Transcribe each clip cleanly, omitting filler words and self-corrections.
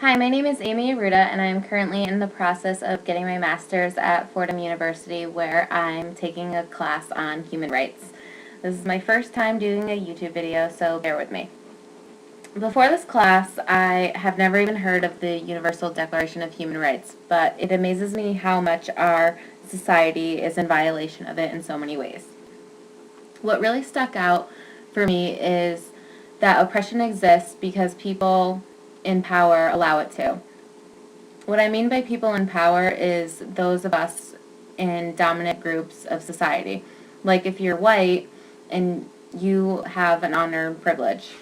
Hi, my name is Amy Aruda, and I'm currently in the process of getting my master's at Fordham University, where I'm taking a class on human rights. This is my first time doing a YouTube video, so bear with me. Before this class, I have never even heard of the Universal Declaration of Human Rights, but it amazes me how much our society is in violation of it in so many ways. What really stuck out for me is that oppression exists because people in power allow it to. What I mean by people in power is those of us in dominant groups of society. Like if you're white and you have an unearned privilege.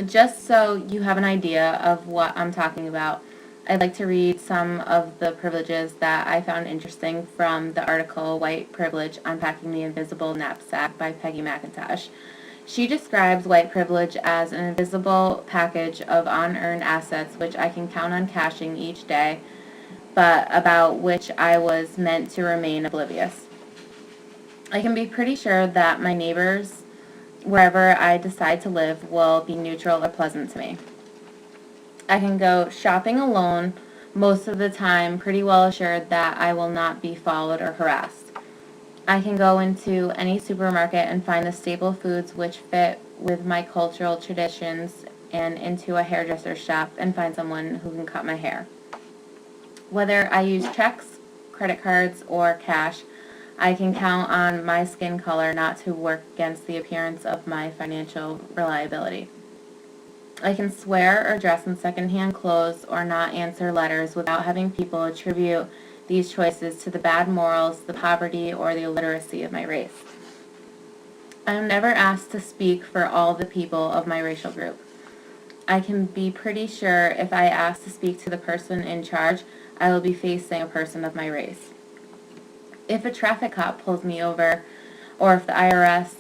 Just so you have an idea of what I'm talking about, I'd like to read some of the privileges that I found interesting from the article White Privilege Unpacking the Invisible Knapsack by Peggy McIntosh. She describes white privilege as an invisible package of unearned assets which I can count on cashing each day, but about which I was meant to remain oblivious. I can be pretty sure that my neighbors, wherever I decide to live, will be neutral or pleasant to me. I can go shopping alone most of the time, pretty well assured that I will not be followed or harassed. I can go into any supermarket and find the staple foods which fit with my cultural traditions, and into a hairdresser's shop and find someone who can cut my hair. Whether I use checks, credit cards, or cash, I can count on my skin color not to work against the appearance of my financial reliability. I can swear or dress in secondhand clothes or not answer letters without having people attribute these choices to the bad morals, the poverty, or the illiteracy of my race. I am never asked to speak for all the people of my racial group. I can be pretty sure if I ask to speak to the person in charge, I will be facing a person of my race. If a traffic cop pulls me over, or if the IRS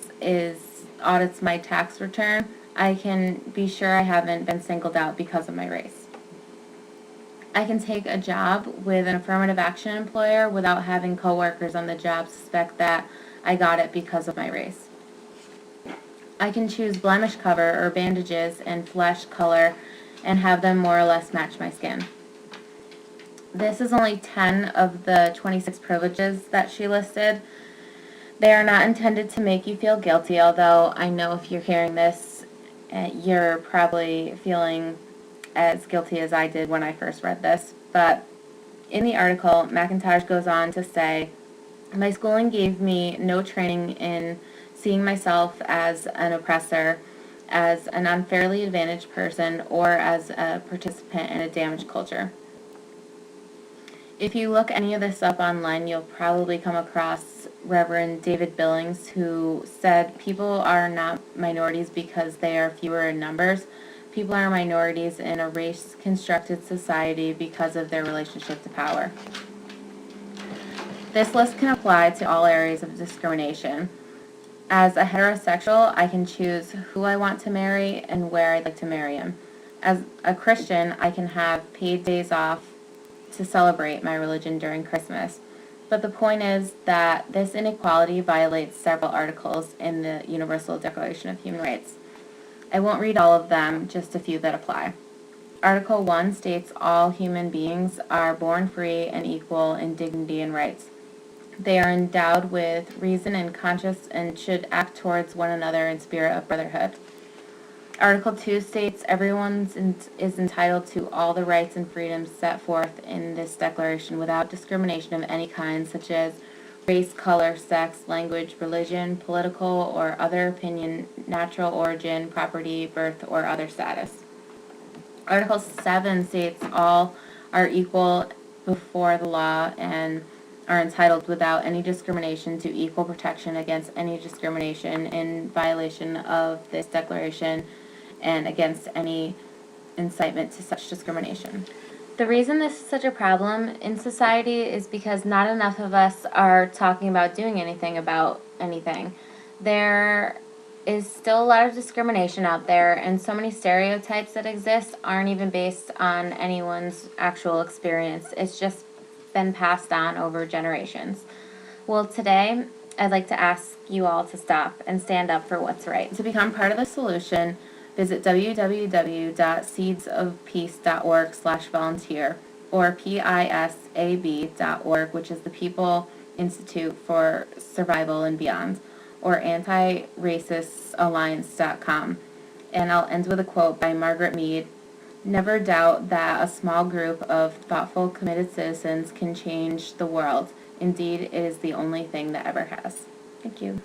audits my tax return, I can be sure I haven't been singled out because of my race. I can take a job with an affirmative action employer without having coworkers on the job suspect that I got it because of my race. I can choose blemish cover or bandages and flesh color and have them more or less match my skin. This is only 10 of the 26 privileges that she listed. They are not intended to make you feel guilty, although I know if you're hearing this, you're probably feeling as guilty as I did when I first read this. But in the article, McIntosh goes on to say, my schooling gave me no training in seeing myself as an oppressor, as an unfairly advantaged person, or as a participant in a damaged culture. If you look any of this up online, you'll probably come across Reverend David Billings, who said people are not minorities because they are fewer in numbers. People are minorities in a race-constructed society because of their relationship to power. This list can apply to all areas of discrimination. As a heterosexual, I can choose who I want to marry and where I'd like to marry him. As a Christian, I can have paid days off to celebrate my religion during Christmas. But the point is that this inequality violates several articles in the Universal Declaration of Human Rights. I won't read all of them, just a few that apply. Article 1 states all human beings are born free and equal in dignity and rights. They are endowed with reason and conscience and should act towards one another in spirit of brotherhood. Article 2 states everyone is entitled to all the rights and freedoms set forth in this declaration without discrimination of any kind, such as race, color, sex, language, religion, political or other opinion, natural origin, property, birth, or other status. Article 7 states all are equal before the law and are entitled without any discrimination to equal protection against any discrimination in violation of this declaration and against any incitement to such discrimination. The reason this is such a problem in society is because not enough of us are talking about doing anything about anything. There is still a lot of discrimination out there, and so many stereotypes that exist aren't even based on anyone's actual experience. It's just been passed on over generations. Well, today, I'd like to ask you all to stop and stand up for what's right. To become part of the solution, Visit www.seedsofpeace.org/volunteer or PISAB.org, which is the People Institute for Survival and Beyond, or antiracistalliance.com. And I'll end with a quote by Margaret Mead. Never doubt that a small group of thoughtful, committed citizens can change the world. Indeed, it is the only thing that ever has. Thank you.